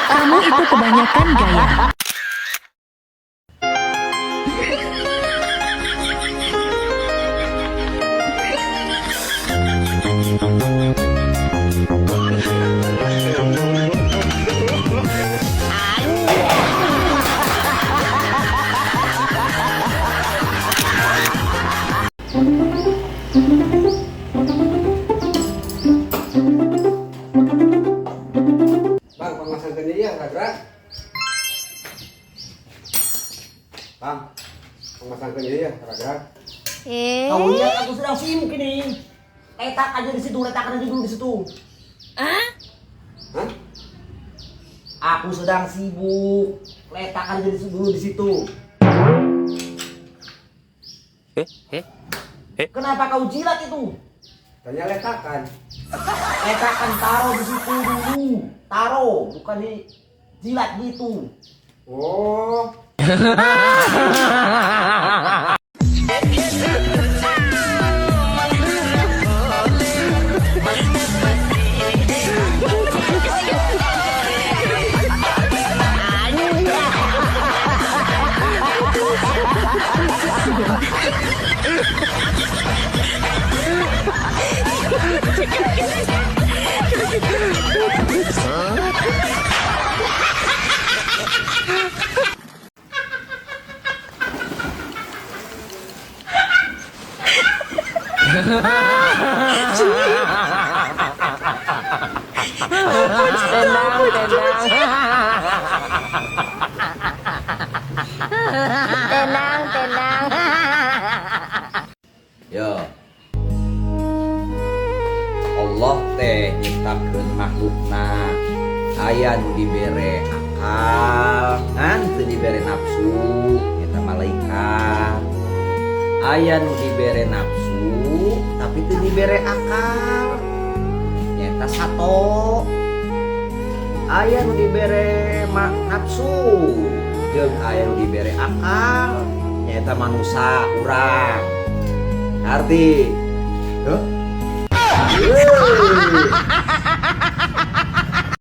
Kamu itu kebanyakan gaya. Bang, pemasan ya, gerak. Bang, pemasan ya, gerak. Kau lihat aku sedang sibuk ini. Letak aja di situ, letakkan aja dulu di situ. Hah? Aku sedang sibuk. Letakkan aja dulu di situ. Kenapa kau jilat itu? Tanya letakan. Letakkan taruh di situ dulu. Taruh, bukan di jilat gitu. Oh. Tenang. Yo. Allah teh nyiptakeun makhlukna aya nu dibere akal ngan teu dibere nafsu eta malaikat. Aya nu dibere nafsu tapi teu dibere akal nyata sato. Aya nu dibere nafsu jeung aya nu dibere akal nyata manusia urang. Ngerti? Huh?